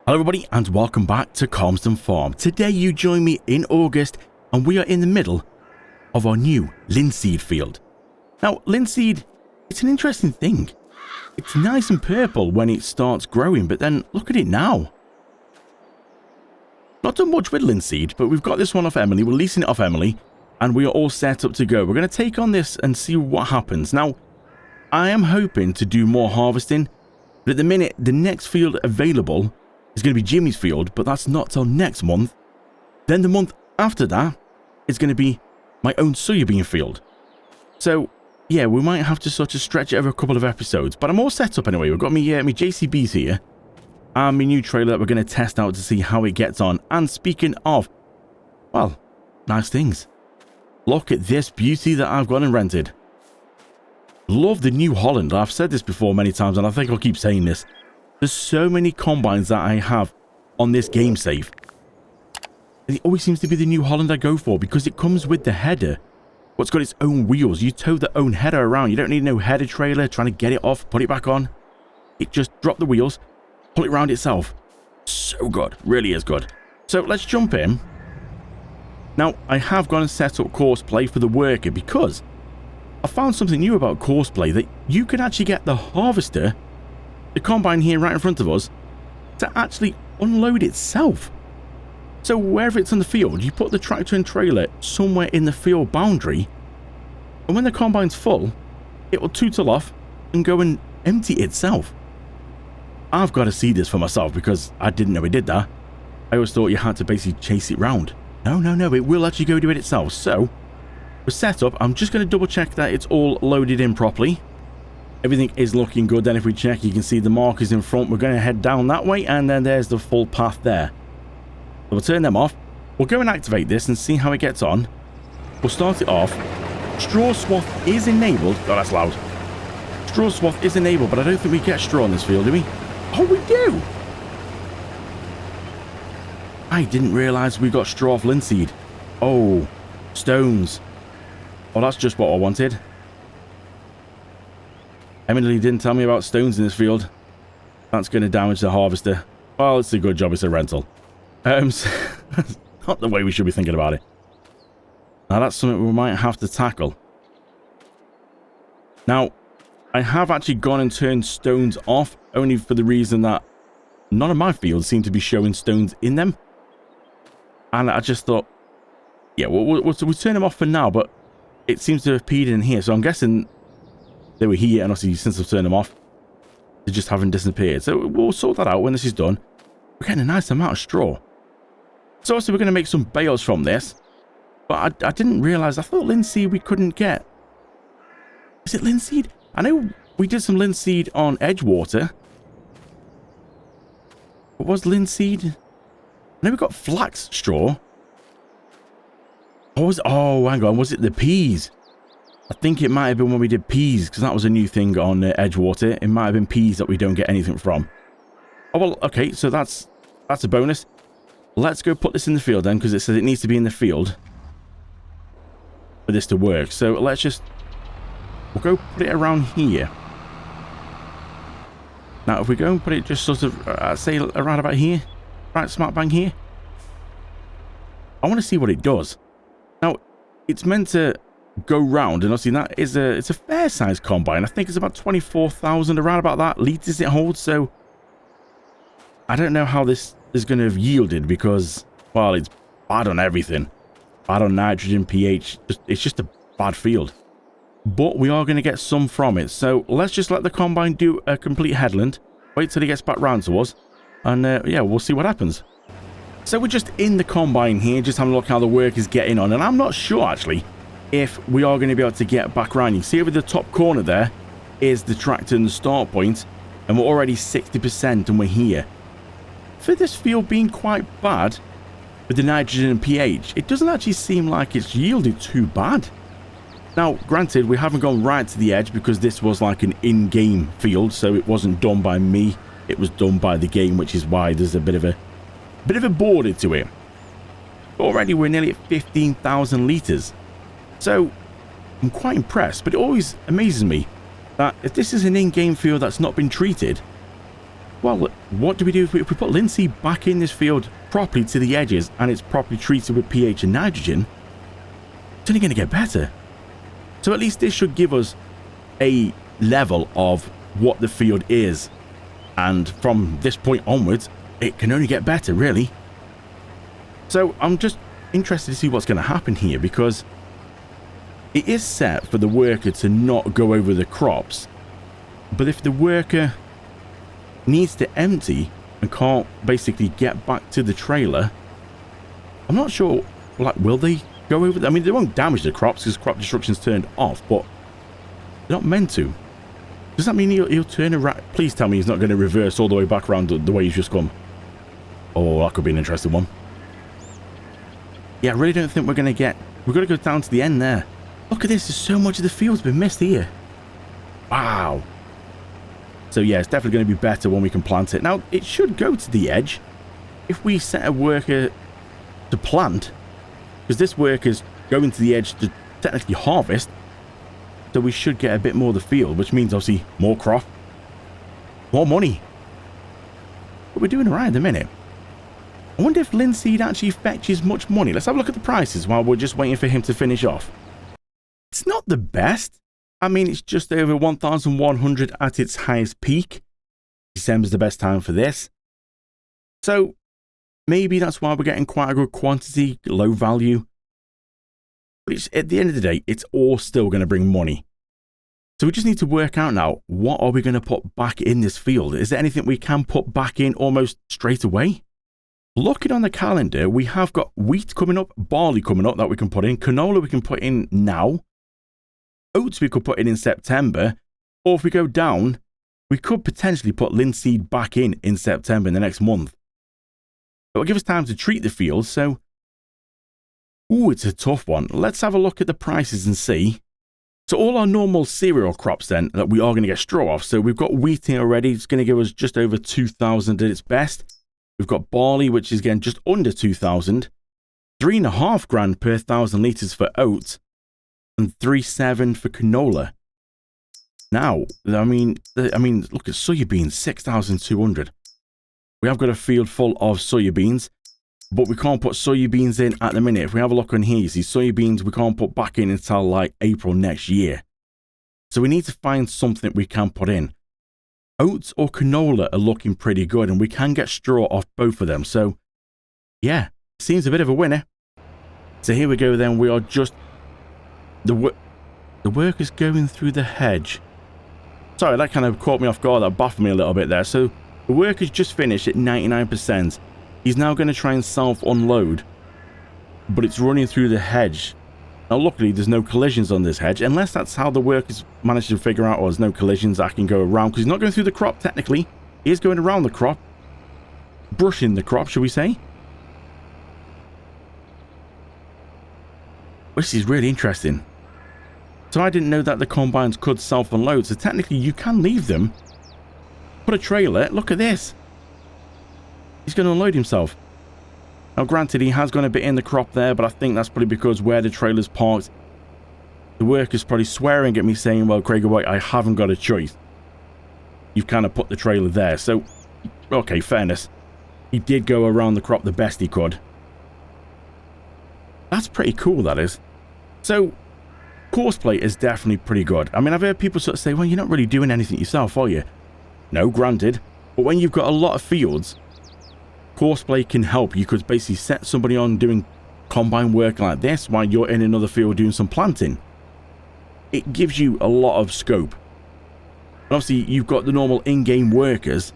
Hello everybody and welcome back to Calmston Farm. Today you join me in August and we are in the middle of our new linseed field. Now linseed, it's an interesting thing. It's nice and purple when it starts growing, but then look at it now. Not done much with linseed, but we've got this one off Emily, we're leasing it off Emily, and we are all set up to go. We're going to take on this and see what happens. Now, I am hoping to do more harvesting, but at the minute, the next field available is going to be Jimmy's field, but that's not till next month. Then the month after that is going to be my own soybean field. So, yeah, we might have to sort of stretch it over a couple of episodes, but I'm all set up anyway. We've got me JCBs here, and my new trailer that we're going to test out to see how it gets on. And speaking of, well, nice things. Look at this beauty that I've gone and rented. Love the New Holland. I've said this before many times, and I think I'll keep saying this. There's so many combines that I have on this game save. And it always seems to be the New Holland I go for because it comes with the header. What's got its own wheels. You tow the own header around. You don't need no header trailer trying to get it off, put it back on. It just drop the wheels, pull it around itself. So good. Really is good. So let's jump in. Now, I have gone and set up Courseplay for the worker because I found something new about Courseplay, that you can actually get the harvester, the combine here right in front of us, to actually unload itself. So wherever it's in the field, you put the tractor and trailer somewhere in the field boundary, and when the combine's full, it will tootle off and go and empty itself. I've got to see this for myself because I didn't know it did that. I always thought you had to basically chase it round. No, it will actually go do it itself. So we're set up. I'm just going to double check that it's all loaded in properly. Everything is looking good. Then if we check, you can see the markers in front. We're going to head down that way, and then there's the full path there. So we'll turn them off. We'll go and activate this and see how it gets on. We'll start it off. Straw swath is enabled. Oh, that's loud. Straw swath is enabled, but I don't think we get straw in this field, do we? Oh, we do! I didn't realise we got straw off linseed. Oh, stones. Oh, that's just what I wanted. Emily didn't tell me about stones in this field. That's going to damage the harvester. Well, it's a good job it's a rental. Not the way we should be thinking about it. Now, that's something we might have to tackle. Now, I have actually gone and turned stones off, only for the reason that none of my fields seem to be showing stones in them. And I just thought, yeah, we'll turn them off for now, but it seems to have peed in here, so I'm guessing they were here, and obviously since I've turned them off, they just haven't disappeared. So we'll sort that out when this is done. We're getting a nice amount of straw. So obviously we're going to make some bales from this, but I didn't realise, I thought linseed we couldn't get. Is it linseed? I know we did some linseed on Edgewater. What was linseed? I know we got flax straw. Oh, hang on, was it the peas? I think it might have been when we did peas, because that was a new thing on Edgewater. It might have been peas that we don't get anything from. Oh, well, okay, so that's a bonus. Let's go put this in the field then, because it says it needs to be in the field for this to work. So let's just, we'll go put it around here. Now, if we go and put it just sort of, say, around about here, right smart bang here, I want to see what it does. Now, it's meant to go round, and obviously that is it's a fair sized combine. I think it's about 24,000, around about that litres it holds. So I don't know how this is going to have yielded because, well, it's bad on everything. Bad on nitrogen, pH. It's just a bad field. But we are going to get some from it. So let's just let the combine do a complete headland. Wait till it gets back round to us. And yeah, we'll see what happens. So we're just in the combine here, just having a look how the work is getting on. And I'm not sure, actually, if we are going to be able to get back round. You can see over the top corner there is the tractor and the start point. And we're already 60% and we're here. For this field being quite bad with the nitrogen and pH, it doesn't actually seem like it's yielded too bad. Now, granted, we haven't gone right to the edge because this was like an in-game field, so it wasn't done by me. It was done by the game, which is why there's a bit of a border to it. Already we're nearly at 15,000 litres. So I'm quite impressed, but it always amazes me that if this is an in-game field that's not been treated, Well, what do we do if we put linseed back in this field properly to the edges and it's properly treated with pH and nitrogen? It's only going to get better. So at least this should give us a level of what the field is. And from this point onwards, it can only get better, really. So I'm just interested to see what's going to happen here, because it is set for the worker to not go over the crops. But if the worker needs to empty and can't basically get back to the trailer, I'm not sure, like, will they go over? I mean, they won't damage the crops because crop destruction's turned off, but they're not meant to. Does that mean he'll turn around? Please tell me he's not going to reverse all the way back around the way he's just come. Oh, that could be an interesting one. Yeah, I really don't think we're going to get... We've got to go down to the end there. Look at this. There's so much of the field's been missed here. Wow. So yeah, it's definitely going to be better when we can plant it. Now, it should go to the edge if we set a worker to plant, because this worker's going to the edge to technically harvest. So we should get a bit more of the field, which means obviously more crop, more money. But we're doing all right at the minute. I wonder if linseed actually fetches much money. Let's have a look at the prices while we're just waiting for him to finish off. It's not the best. I mean, it's just over 1,100 at its highest peak. December's the best time for this. So maybe that's why we're getting quite a good quantity, low value. But it's, at the end of the day, it's all still going to bring money. So we just need to work out now, what are we going to put back in this field? Is there anything we can put back in almost straight away? Looking on the calendar, we have got wheat coming up, barley coming up that we can put in, canola we can put in now, oats we could put in September, or if we go down, we could potentially put linseed back in September in the next month. It will give us time to treat the field, so... Ooh, it's a tough one. Let's have a look at the prices and see. So all our normal cereal crops then, that we are going to get straw off. So we've got wheat here already. It's going to give us just over 2,000 at its best. We've got barley, which is again just under 2,000. 3.5 grand per 1,000 litres for oats. And 3.7 for canola. Now, I mean, look at soybeans, 6,200. We have got a field full of soybeans, but we can't put soybeans in at the minute. If we have a look on here, you see soybeans we can't put back in until like April next year. So we need to find something we can put in. Oats or canola are looking pretty good, and we can get straw off both of them. So, yeah, seems a bit of a winner. So here we go then. We are just... The work is going through the hedge. Sorry, that kind of caught me off guard. That baffled me a little bit there. So the work is just finished at 99%. He's now going to try and self-unload, but it's running through the hedge. Now, luckily, there's no collisions on this hedge, unless that's how the workers managed to figure out, oh, there's no collisions, I can go around, because he's not going through the crop, technically. He is going around the crop, brushing the crop, shall we say. Which is really interesting. So I didn't know that the combines could self-unload, so technically you can leave them. Put a trailer, look at this. He's going to unload himself. Now granted, he has gone a bit in the crop there, but I think that's probably because where the trailer's parked, the worker's probably swearing at me saying, well, Craig White, I haven't got a choice. You've kind of put the trailer there, so, okay, fairness. He did go around the crop the best he could. That's pretty cool, that is. So, Courseplay is definitely pretty good. I mean, I've heard people sort of say, well, you're not really doing anything yourself, are you? No, granted. But when you've got a lot of fields, Courseplay can help. You could basically set somebody on doing combine work like this while you're in another field doing some planting. It gives you a lot of scope. And obviously, you've got the normal in-game workers.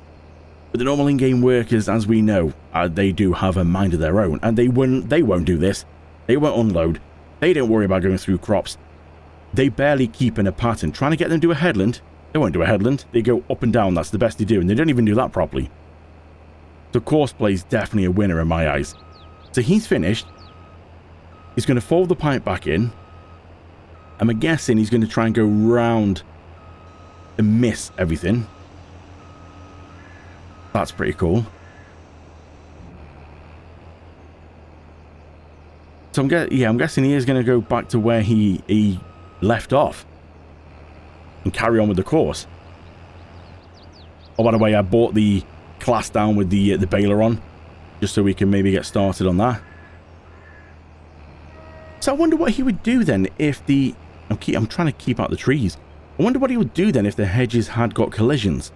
But the normal in-game workers, as we know, they do have a mind of their own. And they won't do this. They won't unload. They don't worry about going through crops. They barely keep in a pattern. Trying to get them to do a headland, they won't do a headland. They go up and down. That's the best they do. And they don't even do that properly. So Courseplay is definitely a winner in my eyes. So he's finished. He's going to fold the pipe back in. I'm guessing he's going to try and go round and miss everything. That's pretty cool. So I'm guessing he is going to go back to where he left off and carry on with the course. Oh, by the way, I bought the class down with the baler on, just so we can maybe get started on that. So I wonder what he would do then if the... I'm trying to keep out the trees. I wonder what he would do then if the hedges had got collisions.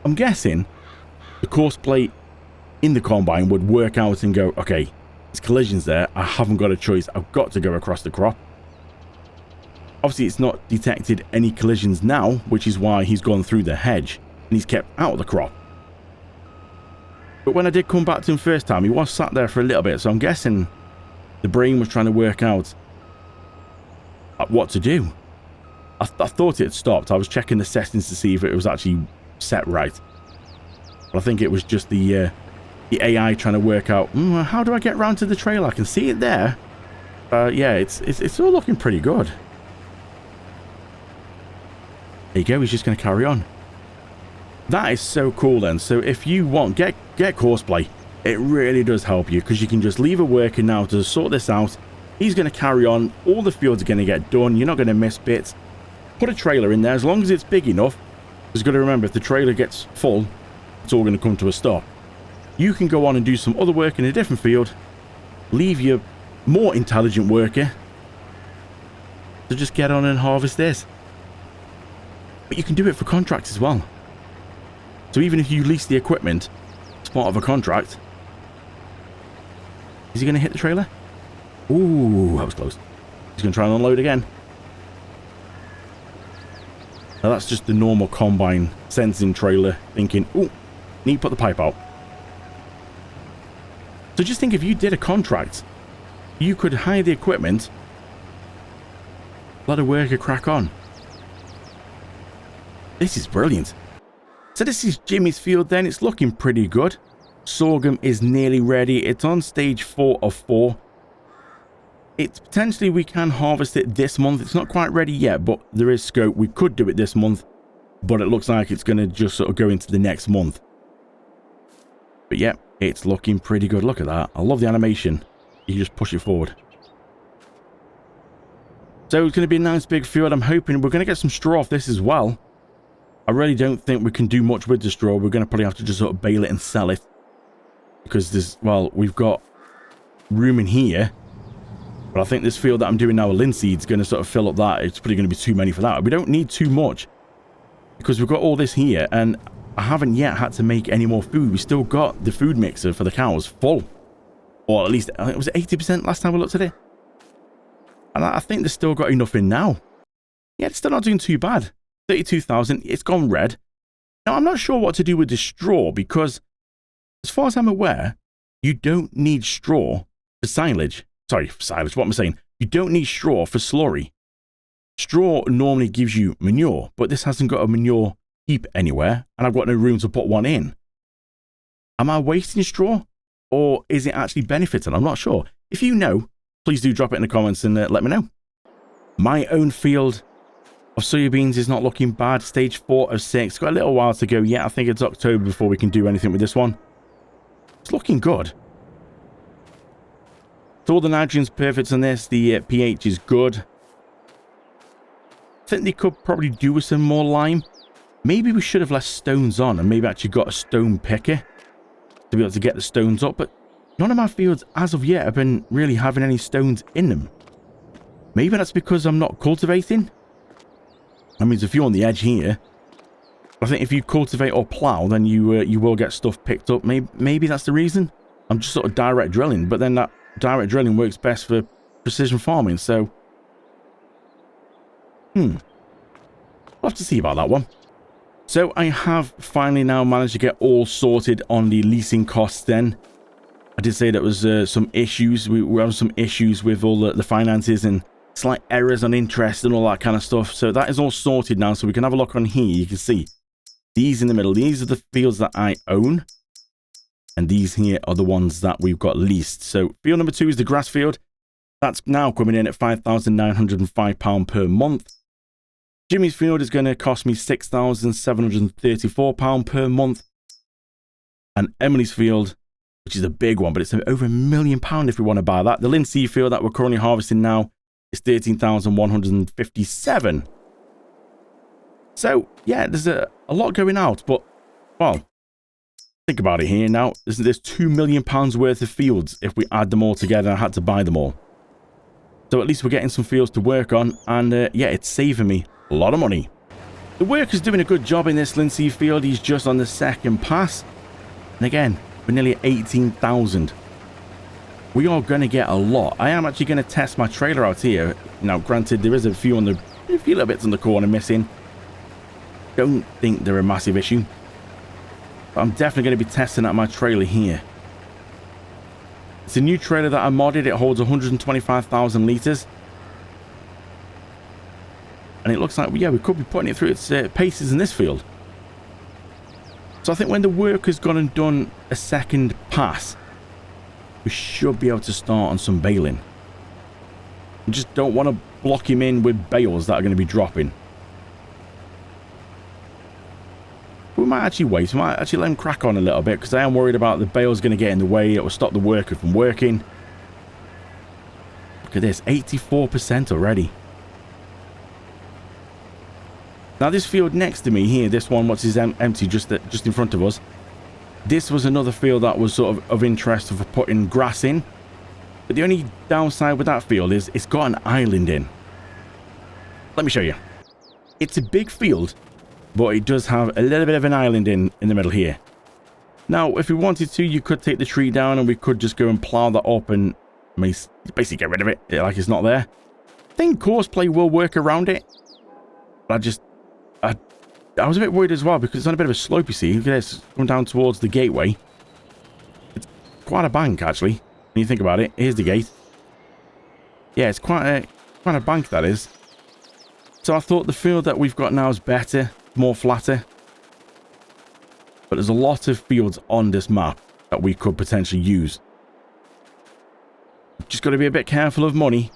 I'm guessing the Courseplay in the combine would work out and go, okay, there's collisions there. I haven't got a choice. I've got to go across the crop. Obviously, it's not detected any collisions now, which is why he's gone through the hedge and he's kept out of the crop. But when I did come back to him first time, he was sat there for a little bit, so I'm guessing the brain was trying to work out what to do. I thought it had stopped. I was checking the settings to see if it was actually set right. But I think it was just the AI trying to work out, how do I get round to the trail? I can see it there. Yeah, it's all looking pretty good. There you go, he's just going to carry on. That is so cool then. So if you want, get Courseplay. It really does help you because you can just leave it working now to sort this out. He's going to carry on. All the fields are going to get done. You're not going to miss bits. Put a trailer in there as long as it's big enough. Just got to remember, if the trailer gets full, it's all going to come to a stop. You can go on and do some other work in a different field. Leave your more intelligent worker to just get on and harvest this. But you can do it for contracts as well. So even if you lease the equipment as part of a contract... Is he going to hit the trailer? Ooh, that was close. He's going to try and unload again. Now that's just the normal combine sensing trailer thinking, ooh, need to put the pipe out. So just think, if you did a contract, you could hire the equipment, let a worker crack on. This is brilliant. So this is Jimmy's field then. It's looking pretty good. Sorghum is nearly ready. It's on stage 4 of 4. It's potentially we can harvest it this month. It's not quite ready yet, but there is scope. We could do it this month, but it looks like it's going to just sort of go into the next month. But yeah, it's looking pretty good. Look at that. I love the animation. You just push it forward. So it's going to be a nice big field. I'm hoping we're going to get some straw off this as well. I really don't think we can do much with the straw. We're going to probably have to just sort of bale it and sell it. Because there's, well, we've got room in here. But I think this field that I'm doing now with linseed is going to sort of fill up that. It's probably going to be too many for that. We don't need too much. Because we've got all this here. And I haven't yet had to make any more food. We still got the food mixer for the cows full. Or at least, I think it was 80% last time we looked at it. And I think they've still got enough in now. Yeah, it's still not doing too bad. 32,000. It's gone red. Now, I'm not sure what to do with the straw. Because, as far as I'm aware, you don't need straw for silage. Sorry, for silage. What am I saying? You don't need straw for slurry. Straw normally gives you manure, but this hasn't got a manure heap anywhere, and I've got no room to put one in. Am I wasting straw, or is it actually benefiting? I'm not sure. If you know, please do drop it in the comments and let me know. My own field of soybeans is not looking bad. Stage 4 of 6. Got a little while to go yet. I think it's October before we can do anything with this one. It's looking good. So all the nitrogen's perfect on this. The pH is good. I think they could probably do with some more lime. Maybe we should have left stones on and maybe actually got a stone picker to be able to get the stones up. But none of my fields as of yet have been really having any stones in them. Maybe that's because I'm not cultivating. That means if you're on the edge here, I think if you cultivate or plow, then you will get stuff picked up. Maybe that's the reason. I'm just sort of direct drilling, but then that direct drilling works best for precision farming, so... I'll have to see about that one. So I have finally now managed to get all sorted on the leasing costs then. I did say there was some issues. We were having some issues with all the finances and slight errors on interest and all that kind of stuff. So that is all sorted now, so we can have a look on here. You can see these in the middle. These are the fields that I own. And these here are the ones that we've got leased. So field number 2 is the grass field. That's now coming in at £5,905 per month. Jimmy's field is going to cost me £6,734 per month. And Emily's field, which is a big one, but it's over £1 million if we want to buy that. The linseed field that we're currently harvesting now is £13,157. So, yeah, there's a lot going out, but Well, think about it here now. There's £2 million worth of fields if we add them all together. I had to buy them all. So at least we're getting some fields to work on. And yeah, it's saving me a lot of money. The worker's doing a good job in this Linseed field. He's just on the second pass. And again, we're nearly at 18,000. We are going to get a lot. I am actually going to test my trailer out here. Now, granted, there is a few little bits on the corner missing. Don't think they're a massive issue. But I'm definitely going to be testing out my trailer here. It's a new trailer that I modded. It holds 125,000 litres. And it looks like, yeah, we could be putting it through its paces in this field. So I think when the worker's gone and done a second pass, we should be able to start on some baling. We just don't want to block him in with bales that are going to be dropping. We might actually wait. We might actually let him crack on a little bit because I am worried about the bales going to get in the way. It will stop the worker from working. Look at this, 84% already. Now this field next to me here, this one, what's empty just in front of us. This was another field that was sort of interest for putting grass in. But the only downside with that field is it's got an island in. Let me show you. It's a big field, but it does have a little bit of an island in the middle here. Now, if we wanted to, you could take the tree down and we could just go and plow that up and basically get rid of it like it's not there. I think Courseplay will work around it. But I was a bit worried as well because it's on a bit of a slope, you see. Look at this, going down towards the gateway. It's quite a bank, actually, when you think about it. Here's the gate. Yeah, it's quite a bank, that is. So I thought the field that we've got now is better, more flatter. But there's a lot of fields on this map that we could potentially use. Just got to be a bit careful of money.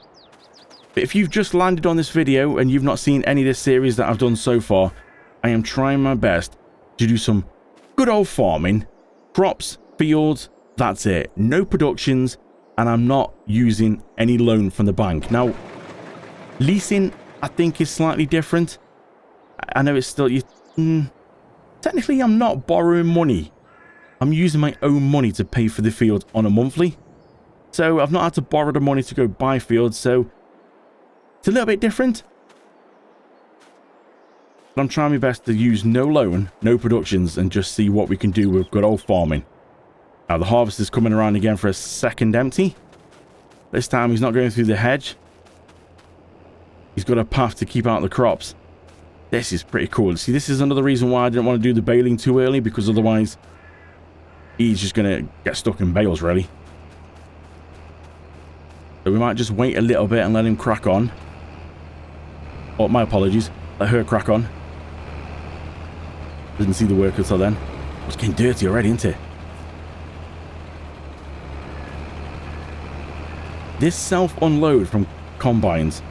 But if you've just landed on this video and you've not seen any of this series that I've done so far, I am trying my best to do some good old farming. Crops, fields, that's it. No productions, and I'm not using any loan from the bank. Now, leasing, I think, is slightly different. I know it's still... technically, I'm not borrowing money. I'm using my own money to pay for the field on a monthly. So I've not had to borrow the money to go buy fields, so it's a little bit different. But I'm trying my best to use no loan, no productions, and just see what we can do with good old farming. Now, the harvest is coming around again for a second empty. This time, he's not going through the hedge. He's got a path to keep out the crops. This is pretty cool. See, this is another reason why I didn't want to do the baling too early, because otherwise, he's just going to get stuck in bales, really. So we might just wait a little bit and let him crack on. Oh, my apologies. Let her crack on. Didn't see the worker till then. It's getting dirty already, isn't it? This self-unload from combines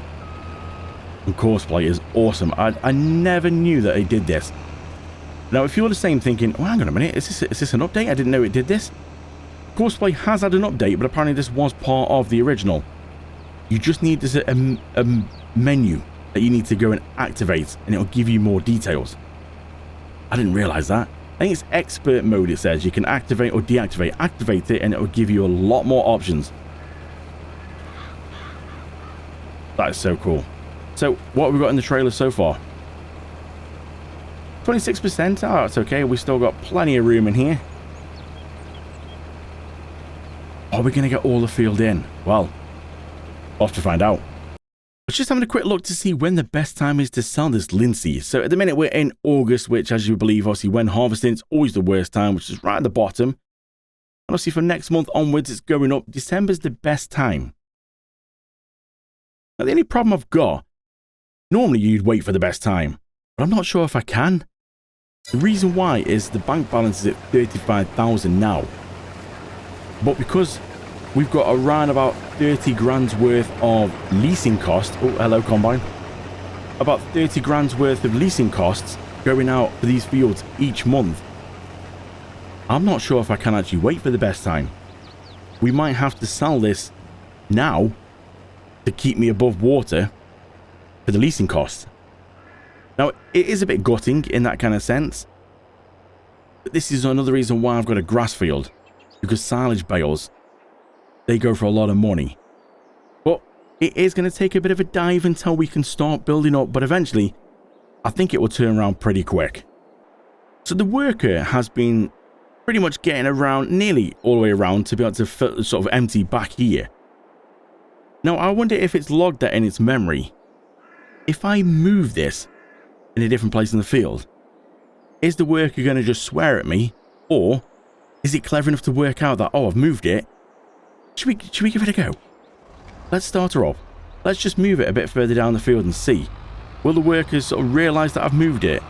and Courseplay is awesome. I never knew that they did this. Now, if you're the same thinking, oh, hang on a minute, is this an update? I didn't know it did this. Courseplay has had an update, but apparently this was part of the original. You just need this a menu that you need to go and activate, and it'll give you more details. I didn't realize that. I think it's expert mode, it says. You can activate or deactivate. Activate it, and it will give you a lot more options. That is so cool. So, what have we got in the trailer so far? 26%? Oh, it's okay. We've still got plenty of room in here. Are we going to get all the field in? Well, we'll have to find out. I was just having a quick look to see when the best time is to sell this linseed. So at the minute we're in August, which, as you believe, obviously when harvesting, it's always the worst time, which is right at the bottom. And obviously from next month onwards, it's going up. December's the best time. Now the only problem I've got, normally you'd wait for the best time, but I'm not sure if I can. The reason why is the bank balance is at 35,000 now. But because we've got around about 30 grand's worth of leasing costs. Oh, hello, Combine. About 30 grand's worth of leasing costs going out for these fields each month. I'm not sure if I can actually wait for the best time. We might have to sell this now to keep me above water for the leasing costs. Now, it is a bit gutting in that kind of sense. But this is another reason why I've got a grass field, because silage bales, they go for a lot of money. But it is going to take a bit of a dive until we can start building up, but eventually I think it will turn around pretty quick. So the worker has been pretty much getting around, nearly all the way around, to be able to sort of empty back here. Now I wonder if it's logged that in its memory. If I move this in a different place in the field, is the worker going to just swear at me, or is it clever enough to work out that, oh, I've moved it? Should we give it a go? Let's start her up. Let's just move it a bit further down the field and see. Will the workers sort of realise that I've moved it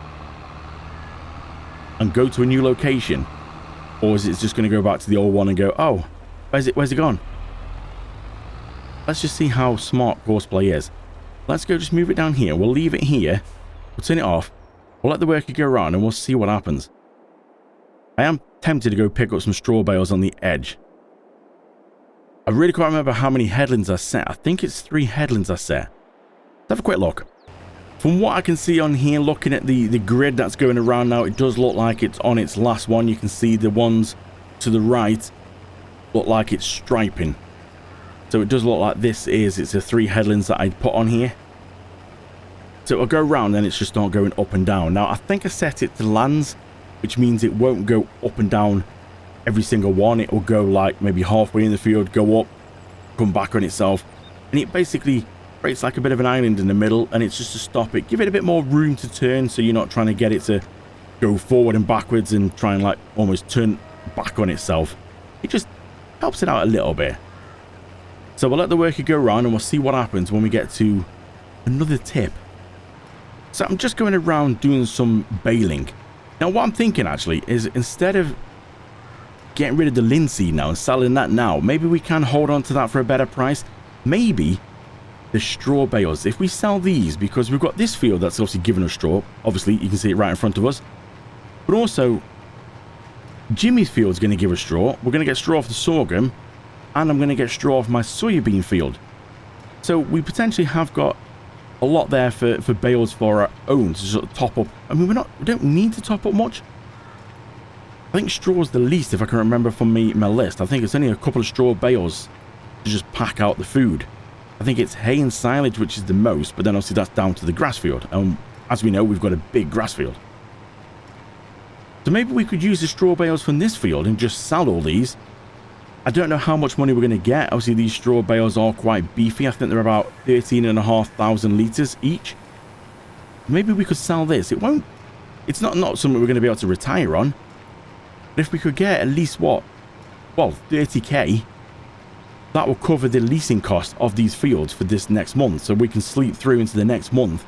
and go to a new location? Or is it just going to go back to the old one and go, oh, where's it gone? Let's just see how smart Courseplay is. Let's go just move it down here. We'll leave it here. We'll turn it off. We'll let the worker go around and we'll see what happens. I am tempted to go pick up some straw bales on the edge. I really can't remember how many headlands I set. I think it's 3 headlands I set. Let's have a quick look. From what I can see on here, looking at the grid that's going around now, it does look like it's on its last one. You can see the ones to the right look like it's striping. So it does look like it's the 3 headlands that I'd put on here. So it'll go round and it's just not going up and down. Now I think I set it to lands, which means it won't go up and down every single one. It will go like maybe halfway in the field, go up, come back on itself. And it basically creates like a bit of an island in the middle, and it's just to stop it. Give it a bit more room to turn, so you're not trying to get it to go forward and backwards and try and like almost turn back on itself. It just helps it out a little bit. So we'll let the worker go around and we'll see what happens when we get to another tip. So I'm just going around doing some baling. Now what I'm thinking actually is, instead of getting rid of the linseed now and selling that now, maybe we can hold on to that for a better price. Maybe the straw bales, if we sell these, because we've got this field that's obviously giving us straw. Obviously you can see it right in front of us, but also Jimmy's field is going to give us straw. We're going to get straw off the sorghum, and I'm going to get straw off my soybean field. So we potentially have got a lot there for bales for our own to sort of top up. I mean, we don't need to top up much. I think straw's the least, if I can remember from my list. I think it's only a couple of straw bales to just pack out the food. I think it's hay and silage which is the most, but then obviously that's down to the grass field. And as we know, we've got a big grass field. So maybe we could use the straw bales from this field and just sell all these. I don't know how much money we're going to get. Obviously, these straw bales are quite beefy. I think they're about 13,500 litres each. Maybe we could sell this. It's not something we're going to be able to retire on. But if we could get at least, what? Well, 30k. That will cover the leasing cost of these fields for this next month. So we can sleep through into the next month.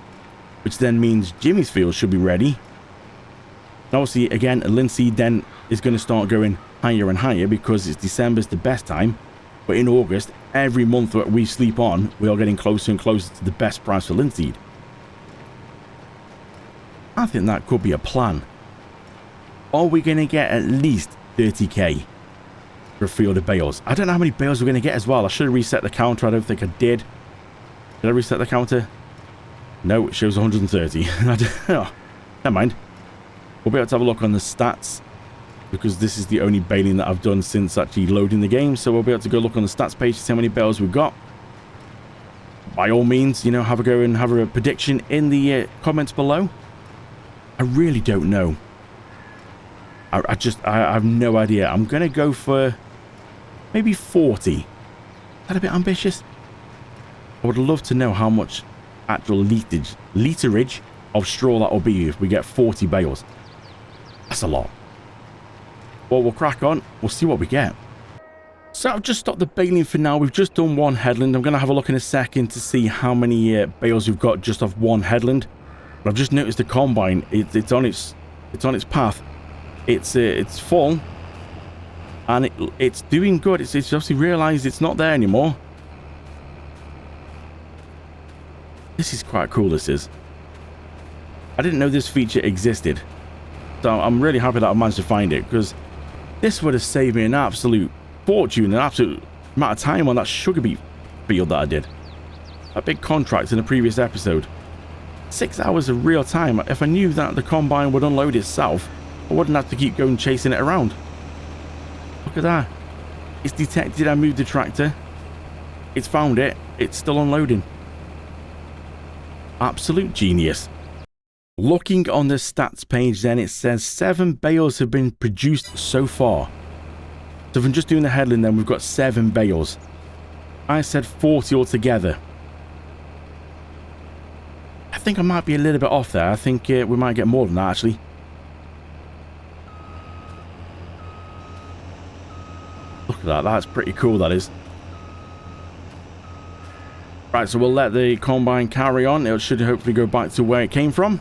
Which then means Jimmy's field should be ready. And obviously, again, linseed then is going to start going higher and higher, because it's December's the best time. But in August, every month that we sleep on, we are getting closer and closer to the best price for linseed. I think that could be a plan. Are we going to get at least 30k for a field of bales? I don't know how many bales we're going to get as well. I should have reset the counter. I don't think I did. Did I reset the counter? No, it shows 130. Oh, never mind. We'll be able to have a look on the stats, because this is the only baling that I've done since actually loading the game. So we'll be able to go look on the stats page to see how many bales we've got. By all means, you know, have a go and have a prediction in the comments below. I really don't know. I have no idea. I'm going to go for maybe 40. Is that a bit ambitious? I would love to know how much actual literage of straw that will be if we get 40 bales. That's a lot. Well, we'll crack on. We'll see what we get. So I've just stopped the baling for now. We've just done one headland. I'm going to have a look in a second to see how many bales we've got just off one headland. But I've just noticed the combine. It's on its path. It's full, and it's doing good. It's obviously realised it's not there anymore. This is quite cool. This is. I didn't know this feature existed, so I'm really happy that I managed to find it, because this would have saved me an absolute fortune, an absolute amount of time on that sugar beet field that I did. That big contract in the previous episode. 6 hours of real time. If I knew that the combine would unload itself I wouldn't have to keep going chasing it around. Look at that. It's detected I moved the tractor. It's found it. It's still unloading. Absolute genius. Looking on the stats page then, it says 7 bales have been produced so far. So from just doing the headland then, we've got 7 bales. I said 40 altogether. I think I might be a little bit off there. I think we might get more than that actually. Look at that. That's pretty cool, that is. Right, so we'll let the combine carry on. It should hopefully go back to where it came from.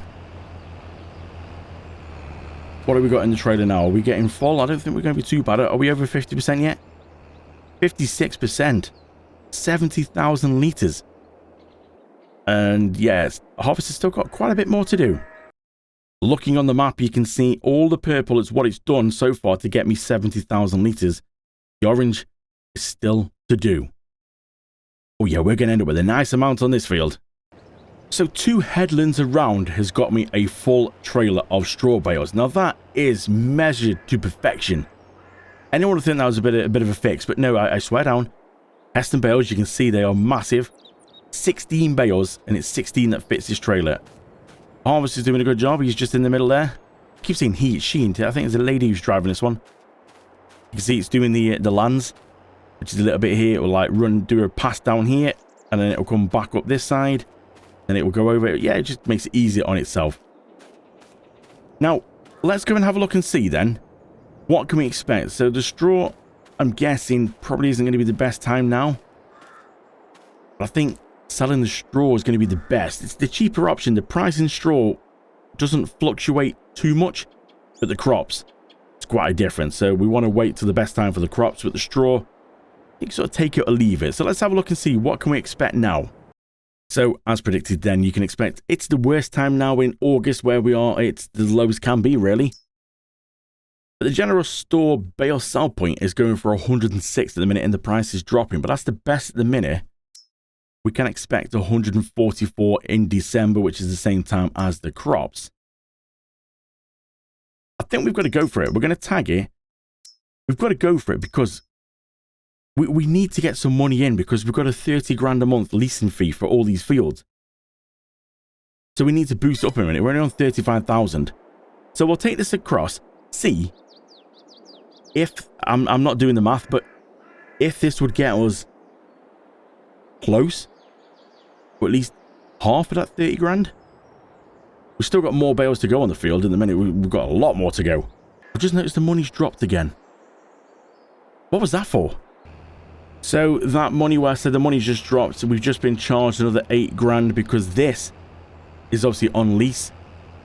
What have we got in the trailer now? Are we getting full? I don't think we're going to be too bad. Are we over 50% yet? 56%. 70,000 litres. And yes, Harvest has still got quite a bit more to do. Looking on the map, you can see all the purple is what it's done so far to get me 70,000 litres. The orange is still to do. Oh yeah, we're going to end up with a nice amount on this field. So 2 headlands around has got me a full trailer of straw bales. Now that is measured to perfection. Anyone would think that was a bit of a fix, but no, I swear down. Heston bales, you can see they are massive. 16 bales, and it's 16 that fits this trailer. Harvest is doing a good job. He's just in the middle there. I keep saying he, it's she. I think there's a lady who's driving this one. You can see it's doing the lands, which is a little bit here. It will like do a pass down here, and then it will come back up this side. And it will go over. Yeah, it just makes it easier on itself. Now, let's go and have a look and see then. What can we expect? So the straw, I'm guessing, probably isn't going to be the best time now. But I think selling the straw is going to be the best. It's the cheaper option. The price in straw doesn't fluctuate too much. But the crops, it's quite a difference. So we want to wait till the best time for the crops. With the straw, you can sort of take it or leave it. So let's have a look and see what can we expect now. So, as predicted then, you can expect it's the worst time now in August where we are. It's the lowest can be, really. But the general store bale sell point is going for 106 at the minute and the price is dropping. But that's the best at the minute. We can expect 144 in December, which is the same time as the crops. I think we've got to go for it. We're going to tag it. We've got to go for it because we need to get some money in because we've got a 30 grand a month leasing fee for all these fields. So we need to boost up a minute. We're only on 35,000. So we'll take this across, see if, I'm not doing the math, but if this would get us close, or at least half of that 30 grand. We've still got more bales to go on the field in the minute. We've got a lot more to go. I've just noticed the money's dropped again. What was that for? So that money where I said the money's just dropped, so we've just been charged another 8 grand because this is obviously on lease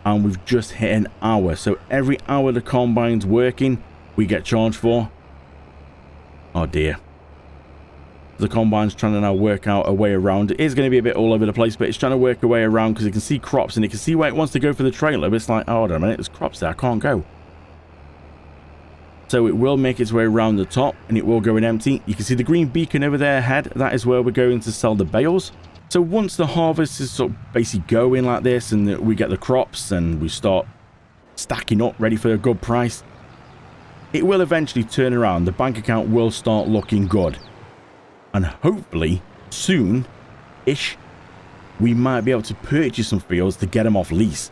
and we've just hit an hour. So every hour the combine's working, we get charged for. Oh dear. The combine's trying to now work out a way around. It is going to be a bit all over the place, but it's trying to work a way around because it can see crops and it can see where it wants to go for the trailer, but it's like, oh, hold on a minute, there's crops there, I can't go. So it will make its way around the top and it will go in empty. You can see the green beacon over there ahead. That is where we're going to sell the bales. So once the harvest is sort of basically going like this and we get the crops and we start stacking up ready for a good price, it will eventually turn around. The bank account will start looking good. And hopefully soon-ish, we might be able to purchase some fields to get them off lease.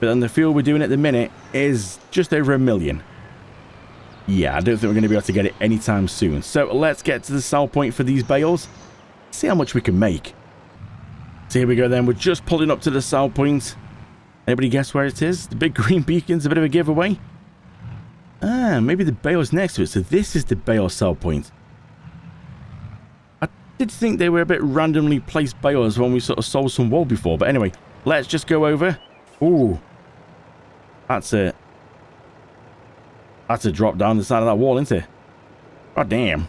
But then the field we're doing at the minute is just over $1 million. Yeah, I don't think we're going to be able to get it anytime soon. So let's get to the sell point for these bales. See how much we can make. So here we go then. We're just pulling up to the sell point. Anybody guess where it is? The big green beacon's a bit of a giveaway. Ah, maybe the bale's next to it. So this is the bale sell point. I did think they were a bit randomly placed bales when we sort of sold some wool before. But anyway, let's just go over. Ooh. That's it. That's a drop down the side of that wall, isn't it? God damn.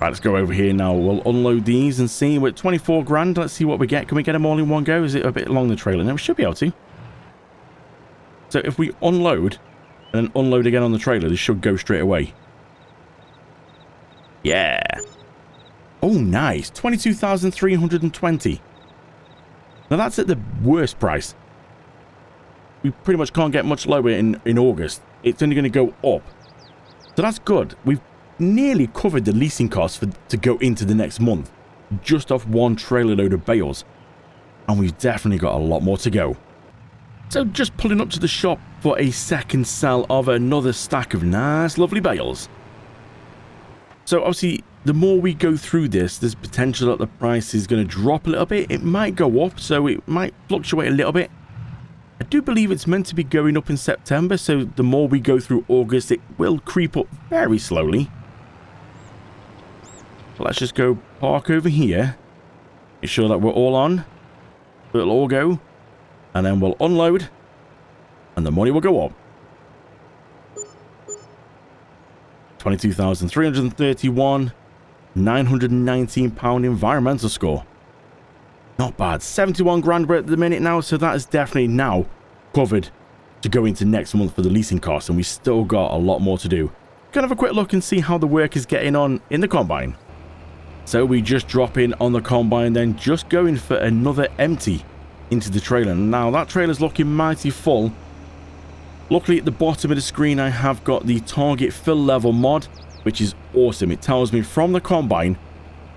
Right, let's go over here now. We'll unload these and see. We're at 24 grand. Let's see what we get. Can we get them all in one go? Is it a bit along the trailer? No, we should be able to. So if we unload and then unload again on the trailer, this should go straight away. Yeah. Oh, nice. 22,320. Now that's at the worst price. we pretty much can't get much lower in August. It's only going to go up. So that's good. We've nearly covered the leasing costs to go into the next month, just off one trailer load of bales. And we've definitely got a lot more to go. So just pulling up to the shop for a second sell of another stack of nice, lovely bales. So obviously, the more we go through this, there's potential that the price is going to drop a little bit. It might go up, so it might fluctuate a little bit. I do believe it's meant to be going up in September, so the more we go through August, it will creep up very slowly. So let's just go park over here. Make sure that we're all on. It'll all go. And then we'll unload. And the money will go up. 22,331. £919 environmental score. Not bad. 71 grand we're at the minute now, so that is definitely now covered to go into next month for the leasing costs, and we still got a lot more to do. Gonna have a quick look and see how the work is getting on in the combine. So we just drop in on the combine, then just going for another empty into the trailer. Now that trailer's looking mighty full. Luckily at the bottom of the screen I have got the target fill level mod, which is awesome. It tells me from the combine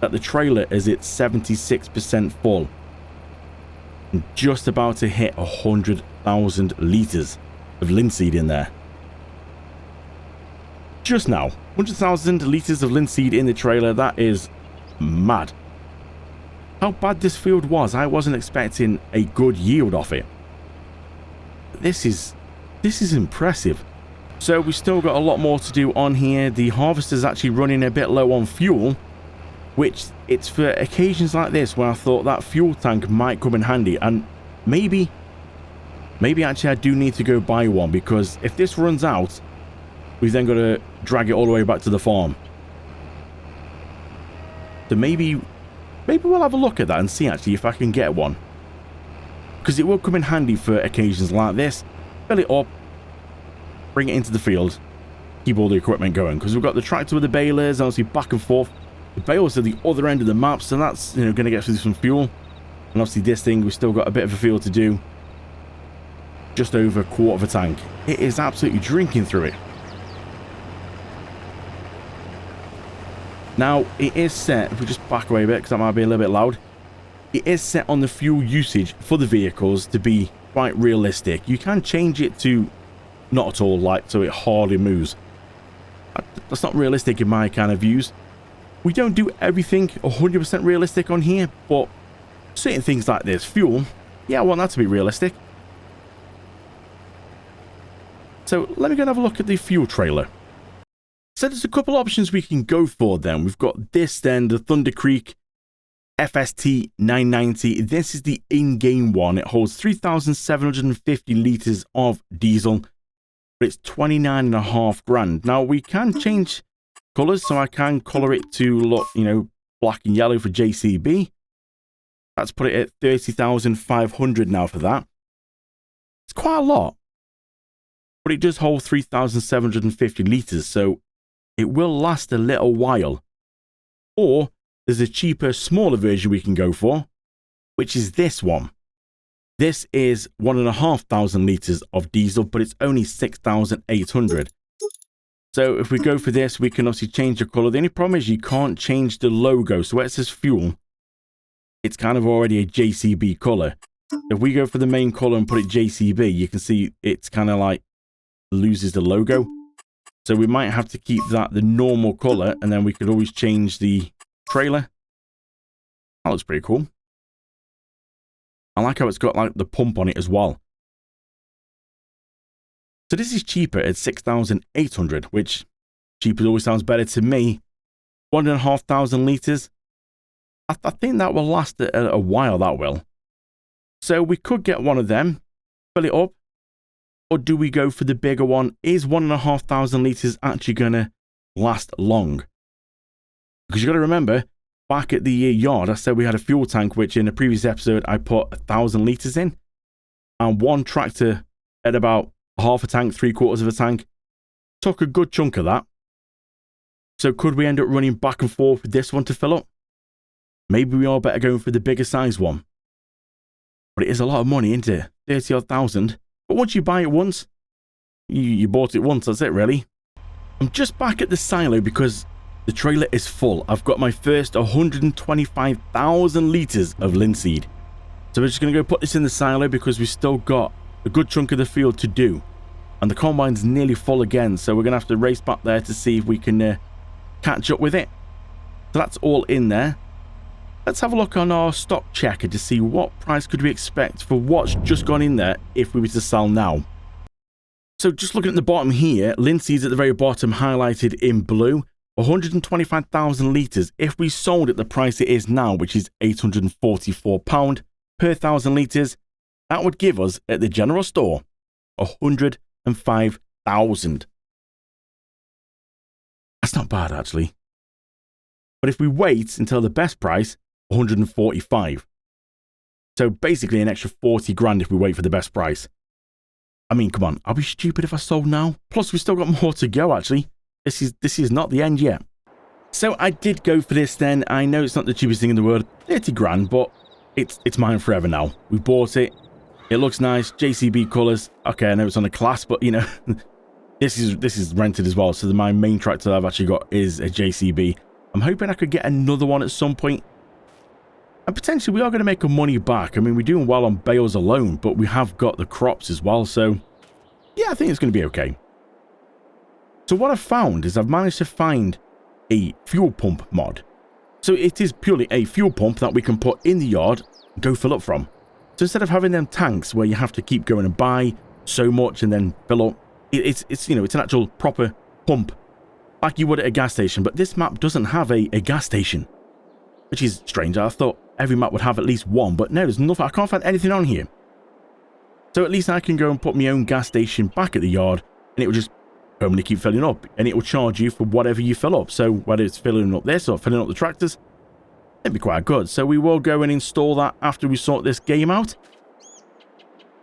that the trailer is at 76% full. And just about to hit 100,000 litres of linseed in there. Just now, 100,000 litres of linseed in the trailer. That is mad. How bad this field was, I wasn't expecting a good yield off it. This is impressive. So we still got a lot more to do on here. The harvester's actually running a bit low on fuel, which it's for occasions like this where I thought that fuel tank might come in handy, and maybe actually I do need to go buy one, because if this runs out, we've then got to drag it all the way back to the farm. So maybe we'll have a look at that and see actually if I can get one, because it will come in handy for occasions like this. Fill it up, bring it into the field, keep all the equipment going, because we've got the tractor with the balers, obviously back and forth. The balers are the other end of the map, so that's going to get through some fuel. And obviously this thing, we've still got a bit of a field to do. Just over a quarter of a tank. It is absolutely drinking through it. Now it is set, if we just back away a bit because that might be a little bit loud, it is set on the fuel usage for the vehicles to be quite realistic. You can change it to not at all light, so it hardly moves. That's not realistic in my kind of views. We don't do everything 100% realistic on here, but certain things like this, fuel, yeah, I want that to be realistic. So let me go and have a look at the fuel trailer. So there's a couple options we can go for then. We've got this then, the Thunder Creek FST 990. This is the in-game one. It holds 3,750 litres of diesel, but it's 29.5 grand. Now we can change colours, so I can colour it to look, black and yellow for JCB. That's put it at 30,500 now for that. It's quite a lot, but it does hold 3,750 litres, so it will last a little while. Or there's a cheaper, smaller version we can go for, which is this one. This is 1,500 litres of diesel, but it's only 6,800. So if we go for this, we can obviously change the colour. The only problem is you can't change the logo. So where it says fuel, it's kind of already a JCB colour. If we go for the main colour and put it JCB, you can see it's kind of like loses the logo. So we might have to keep that the normal colour, and then we could always change the trailer. That looks pretty cool. I like how it's got like the pump on it as well. So this is cheaper at 6,800, which cheaper always sounds better to me. 1,500 litres. I think that will last a while, that will. So we could get one of them, fill it up, or do we go for the bigger one? Is 1,500 litres actually going to last long? Because you got to remember, back at the yard, I said we had a fuel tank, which in a previous episode, I put 1,000 litres in. And one tractor at about half a tank, 3/4 of a tank, took a good chunk of that. So could we end up running back and forth with this one to fill up? Maybe we are better going for the bigger size one. But it is a lot of money, isn't it? 30,000. But once you buy it once, you bought it once, that's it really. I'm just back at the silo because the trailer is full. I've got my first 125,000 litres of linseed. So we're just going to go put this in the silo because we've still got a good chunk of the field to do. And the combine's nearly full again, so we're going to have to race back there to see if we can catch up with it. So that's all in there. Let's have a look on our stock checker to see what price could we expect for what's just gone in there if we were to sell now. So just looking at the bottom here, linseed's at the very bottom highlighted in blue. 125,000 litres. If we sold at the price it is now, which is £844 per 1,000 litres, that would give us at the general store 105,000. That's not bad actually. But if we wait until the best price, 145. So basically an extra 40 grand if we wait for the best price. I mean, come on, I'll be stupid if I sold now. Plus, we've still got more to go, actually. This is not the end yet. So I did go for this then. I know it's not the cheapest thing in the world, 30 grand, but it's mine forever now. We bought it. It looks nice, JCB colours. Okay, I know it's on a class, but you know, this is rented as well. So my main tractor that I've actually got is a JCB. I'm hoping I could get another one at some point. And potentially we are going to make our money back. I mean, we're doing well on bales alone, but we have got the crops as well. So yeah, I think it's going to be okay. So what I've found is I've managed to find a fuel pump mod. So it is purely a fuel pump that we can put in the yard and go fill up from. So instead of having them tanks where you have to keep going and buy so much and then fill up, it's you know, it's an actual proper pump like you would at a gas station. But this map doesn't have a gas station, which is strange. I thought every map would have at least one, but no, there's nothing. I can't find anything on here. So at least I can go and put my own gas station back at the yard and it will just permanently keep filling up, and it will charge you for whatever you fill up. So whether it's filling up this or filling up the tractors, it'd be quite good. So we will go and install that after we sort this game out.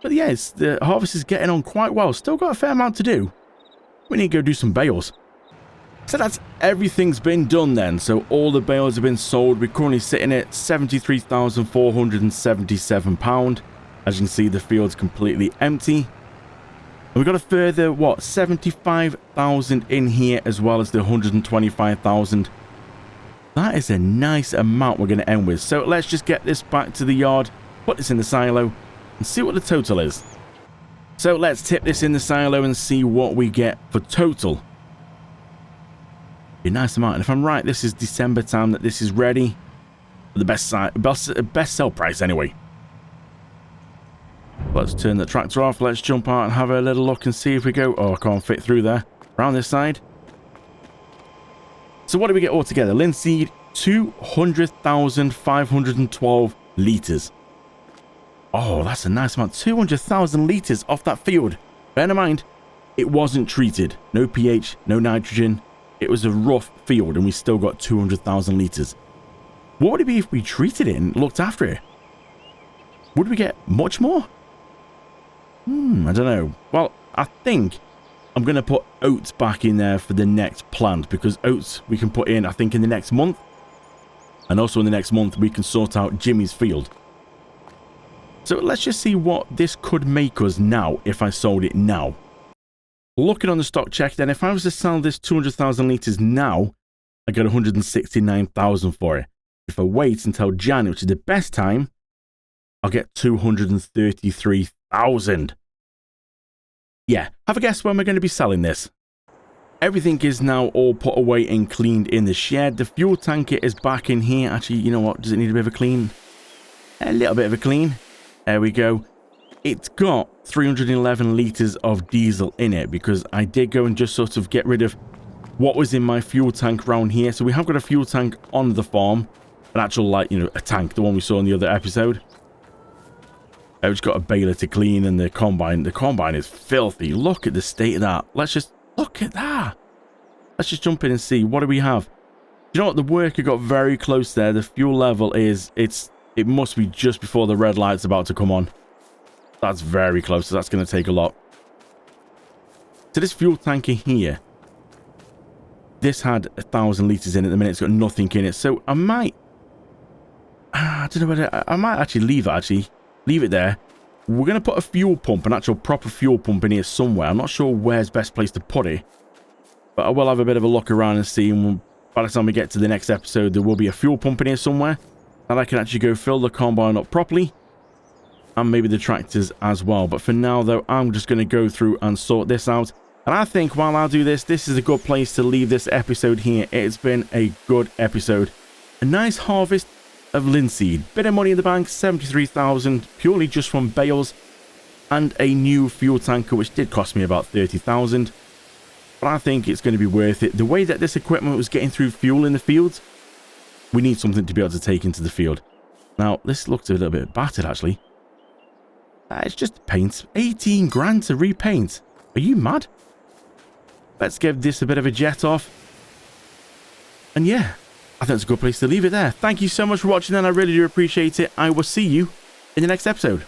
But yes, the harvest is getting on quite well. Still got a fair amount to do. We need to go do some bales. So that's everything's been done then. So all the bales have been sold. We're currently sitting at £73,477. As you can see, the field's completely empty. And we've got a further, what, 75,000 in here, as well as the 125,000. That is a nice amount we're going to end with. So let's just get this back to the yard, put this in the silo, and see what the total is. So let's tip this in the silo and see what we get for total. Be a nice amount. And if I'm right, this is December time that this is ready. The best sell price anyway. Let's turn the tractor off. Let's jump out and have a little look and see if we go. Oh, I can't fit through there. Around this side. So what do we get all together? Linseed, 200,512 litres. Oh, that's a nice amount. 200,000 litres off that field. Bear in mind, it wasn't treated. No pH, no nitrogen. It was a rough field and we still got 200,000 litres. What would it be if we treated it and looked after it? Would we get much more? I don't know. Well, I think I'm going to put oats back in there for the next plant, because oats we can put in, I think, in the next month. And also in the next month, we can sort out Jimmy's field. So let's just see what this could make us now if I sold it now. Looking on the stock check, then, if I was to sell this 200,000 litres now, I get 169,000 for it. If I wait until Jan, which is the best time, I'll get 233,000. Yeah, have a guess when we're going to be selling this. Everything is now all put away and cleaned in the shed. The fuel tanker is back in here. Actually, you know what? Does it need a bit of a clean? A little bit of a clean. There we go. It's got 311 litres of diesel in it, because I did go and just sort of get rid of what was in my fuel tank around here. So we have got a fuel tank on the farm. An actual, like, you know, a tank, the one we saw in the other episode. I've just got a baler to clean, and the combine. The combine is filthy. Look at the state of that. Let's just look at that. Let's just jump in and see. What do we have? You know what? The worker got very close there. The fuel level is, it must be just before the red light's about to come on. That's very close, so that's going to take a lot. So this fuel tanker here, this had 1,000 litres in it. At the minute, it's got nothing in it. So I might, I don't know whether, I might actually leave it, leave it there. We're going to put a fuel pump, an actual proper fuel pump in here somewhere. I'm not sure where's best place to put it, but I will have a bit of a look around and see. And by the time we get to the next episode, there will be a fuel pump in here somewhere that I can actually go fill the combine up properly, and maybe the tractors as well. But for now, though, I'm just going to go through and sort this out. And I think while I do this, this is a good place to leave this episode here. It's been a good episode. A nice harvest of linseed. Bit of money in the bank, 73,000, purely just from bales. And a new fuel tanker, which did cost me about 30,000. But I think it's going to be worth it. The way that this equipment was getting through fuel in the fields, we need something to be able to take into the field. Now, this looks a little bit battered, actually. It's just paint. 18 grand to repaint. Are you mad? Let's give this a bit of a jet off. And yeah, I think it's a good place to leave it there. Thank you so much for watching, and I really do appreciate it. I will see you in the next episode.